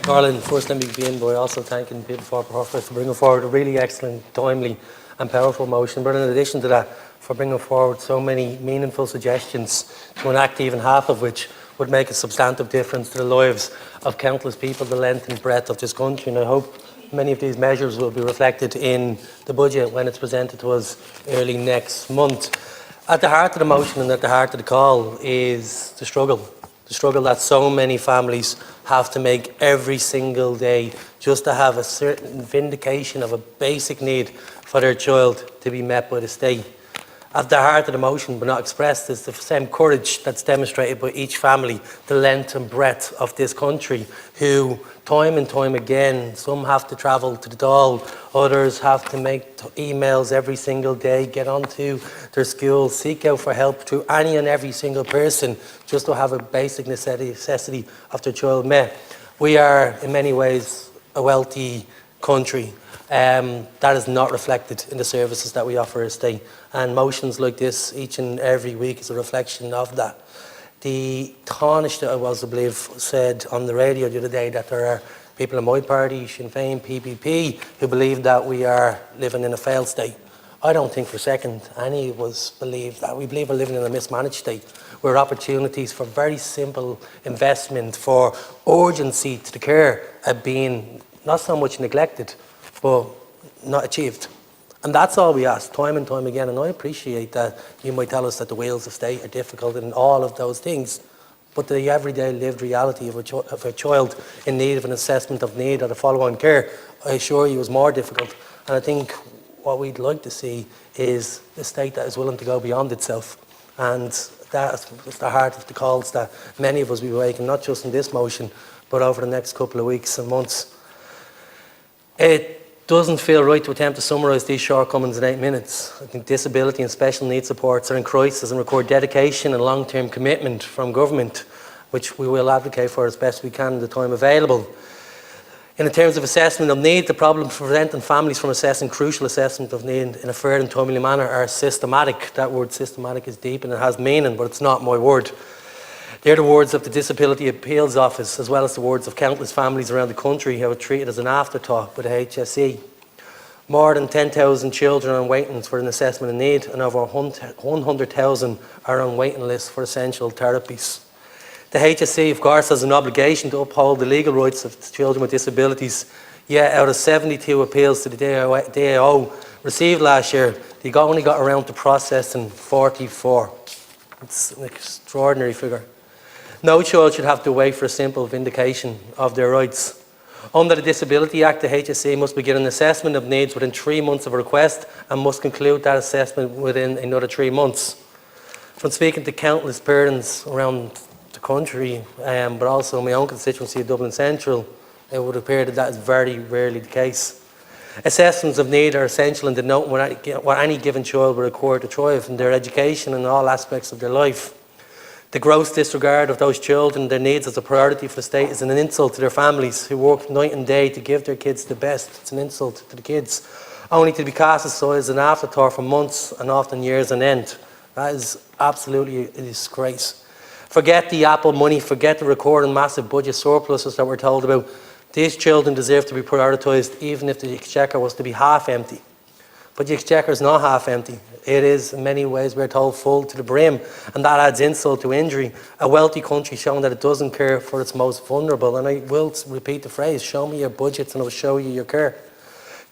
Garland, first let me begin by also thanking people for bringing forward a really excellent, timely and powerful motion, but in addition to that, for bringing forward so many meaningful suggestions to enact even half of which would make a substantive difference to the lives of countless people, the length and breadth of this country. And I hope many of these measures will be reflected in the budget when it's presented to us early next month. At the heart of the motion and at the heart of the call is the struggle that so many families have to make every single day just to have a certain vindication of a basic need for their child to be met by the state. At the heart of the motion, but not expressed, is the same courage that's demonstrated by each family, the length and breadth of this country, who time and time again, some have to travel to the Dáil, others have to make emails every single day, get onto their schools, seek out for help to any and every single person just to have a basic necessity of their child met. We are, in many ways, a wealthy country. That is not reflected in the services that we offer as state. And motions like this each and every week is a reflection of that. The Taoiseach that I was, I believe, said on the radio the other day that there are people in my party, Sinn Féin, PPP, who believe that we are living in a failed state. I don't think for a second any of us believe that. We believe we're living in a mismanaged state, where opportunities for very simple investment, for urgency to the care, are being not so much neglected, but not achieved. And that's all we ask, time and time again. And I appreciate that you might tell us that the wheels of state are difficult and all of those things, but the everyday lived reality of a child in need of an assessment of need or the follow-on care, I assure you, is more difficult. And I think what we'd like to see is a state that is willing to go beyond itself. And that's the heart of the calls that many of us will be making, not just in this motion, but over the next couple of weeks and months. It doesn't feel right to attempt to summarise these shortcomings in 8 minutes. I think disability and special needs supports are in crisis and require dedication and long-term commitment from government, which we will advocate for as best we can in the time available. In terms of assessment of need, the problems preventing families from assessing crucial assessment of need in a fair and timely manner are systematic. That word systematic is deep and it has meaning, but it's not my word. They're the words of the Disability Appeals Office, as well as the words of countless families around the country who are treated as an afterthought by the HSE. More than 10,000 children are on waiting for an assessment of need, and over 100,000 are on waiting lists for essential therapies. The HSE, of course, has an obligation to uphold the legal rights of children with disabilities, yet out of 72 appeals to the DAO received last year, they only got around to processing 44. It's an extraordinary figure. No child should have to wait for a simple vindication of their rights. Under the Disability Act, the HSE must begin an assessment of needs within 3 months of a request and must conclude that assessment within another 3 months. From speaking to countless parents around the country, but also my own constituency of Dublin Central, it would appear that that is very rarely the case. Assessments of need are essential in denoting what any given child will require to thrive in their education and all aspects of their life. The gross disregard of those children, their needs as a priority for the state, is an insult to their families who work night and day to give their kids the best. It's an insult to the kids, only to be cast aside as an afterthought for months and often years on end. That is absolutely a disgrace. Forget the Apple money, forget the recurring massive budget surpluses that we're told about. These children deserve to be prioritised even if the exchequer was to be half empty. But the exchequer is not half empty. It is, in many ways, we're told, full to the brim, and that adds insult to injury. A wealthy country showing that it doesn't care for its most vulnerable, and I will repeat the phrase, show me your budgets and I'll show you your care.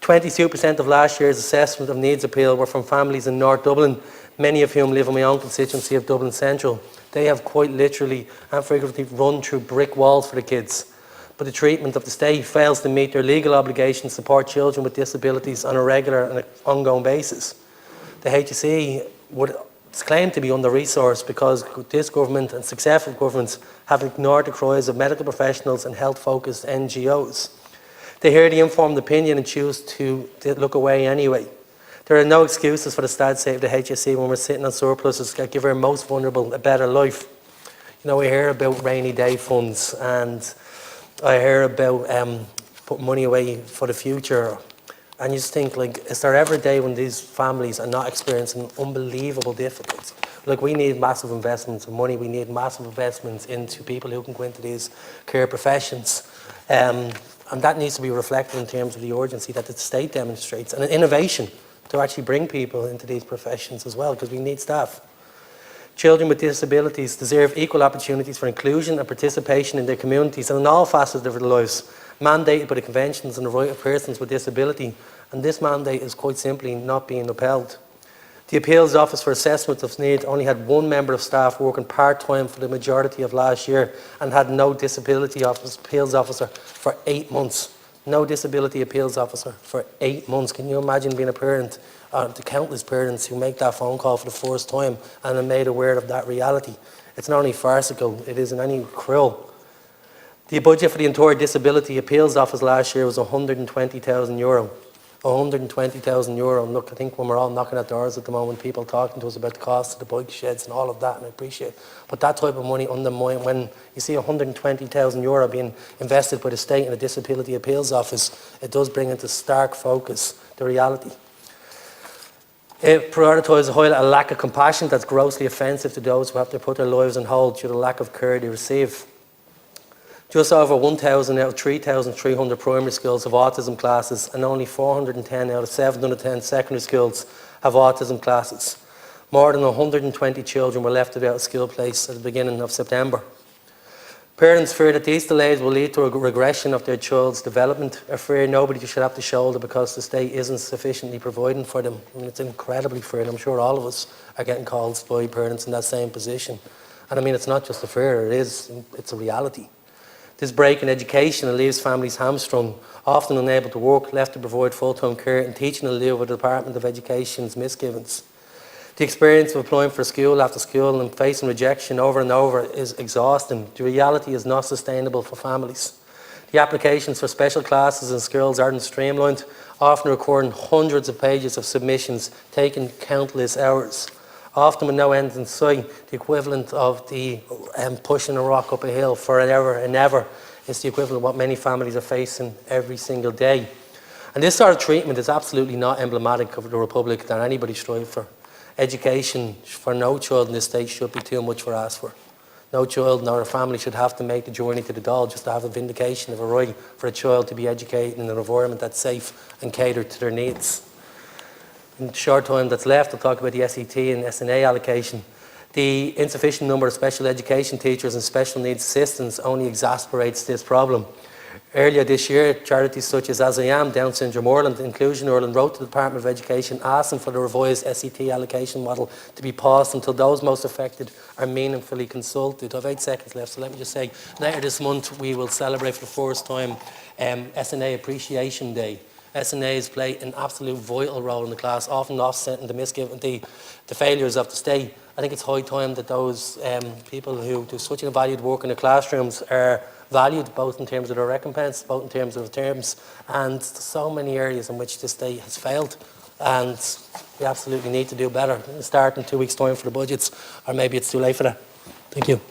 22% of last year's assessment of needs appeal were from families in North Dublin, many of whom live in my own constituency of Dublin Central. They have quite literally and figuratively run through brick walls for the kids. But the treatment of the state fails to meet their legal obligations to support children with disabilities on a regular and ongoing basis. The HSE would claim to be under-resourced because this government and successive governments have ignored the cries of medical professionals and health-focused NGOs. They hear the informed opinion and choose to look away anyway. There are no excuses for the sad state of the HSE when we're sitting on surpluses that give our most vulnerable a better life. You know, we hear about rainy day funds, and I hear about putting money away for the future, and you just think, like, is there ever a day when these families are not experiencing unbelievable difficulties, Look, we need massive investments of money. We need massive investments into people who can go into these career professions. And that needs to be reflected in terms of the urgency that the state demonstrates, and an innovation to actually bring people into these professions as well, because we need staff. Children with disabilities deserve equal opportunities for inclusion and participation in their communities and in all facets of their lives, mandated by the conventions on the right of persons with disability, and this mandate is quite simply not being upheld. The Appeals Office for Assessment of Need only had one member of staff working part-time for the majority of last year and had no disability appeals officer for 8 months. No disability appeals officer for 8 months. Can you imagine being a parent, the countless parents who make that phone call for the first time and are made aware of that reality? It's not only farcical, it is in any cruel. The budget for the entire Disability Appeals Office last year was €120,000. €120,000. And look, I think when we're all knocking at doors at the moment, people talking to us about the cost of the bike sheds and all of that, and I appreciate it. But that type of money undermined, when you see €120,000 being invested by the state in the Disability Appeals Office, it does bring into stark focus the reality. It prioritises a lack of compassion that's grossly offensive to those who have to put their lives on hold due to the lack of care they receive. Just over 1,000 out of 3,300 primary schools have autism classes, and only 410 out of 710 secondary schools have autism classes. More than 120 children were left without a school place at the beginning of September. Parents fear that these delays will lead to a regression of their child's development, a fear nobody should have to shoulder because the state isn't sufficiently providing for them. I mean, it's incredibly fear, and I'm sure all of us are getting calls by parents in that same position. And I mean, it's not just a fear, it's a reality. This break in education leaves families hamstrung, often unable to work, left to provide full-time care, and teaching in lieu of the Department of Education's misgivings. The experience of applying for school after school and facing rejection over and over is exhausting. The reality is not sustainable for families. The applications for special classes in schools aren't streamlined, often requiring hundreds of pages of submissions, taking countless hours. Often with no end in sight, the equivalent of the pushing a rock up a hill forever and ever is the equivalent of what many families are facing every single day. And this sort of treatment is absolutely not emblematic of the Republic that anybody strives for. Education for no child in this state should be too much for ask for. No child nor a family should have to make the journey to the Dáil just to have a vindication of a right for a child to be educated in an environment that's safe and catered to their needs. In the short time that's left, I'll talk about the SET and SNA allocation. The insufficient number of special education teachers and special needs assistants only exacerbates this problem. Earlier this year, charities such as I Am, Down Syndrome Ireland, Inclusion Ireland wrote to the Department of Education asking for the revised SET allocation model to be paused until those most affected are meaningfully consulted. I have 8 seconds left, so let me just say, later this month we will celebrate for the first time SNA Appreciation Day. SNAs play an absolute vital role in the class, often offsetting the failures of the state. I think it's high time that those people who do such a valued work in the classrooms are valued, both in terms of their recompense, both in terms of terms, and so many areas in which the state has failed. And we absolutely need to do better. Start in 2 weeks' time for the budgets, or maybe it's too late for that. Thank you.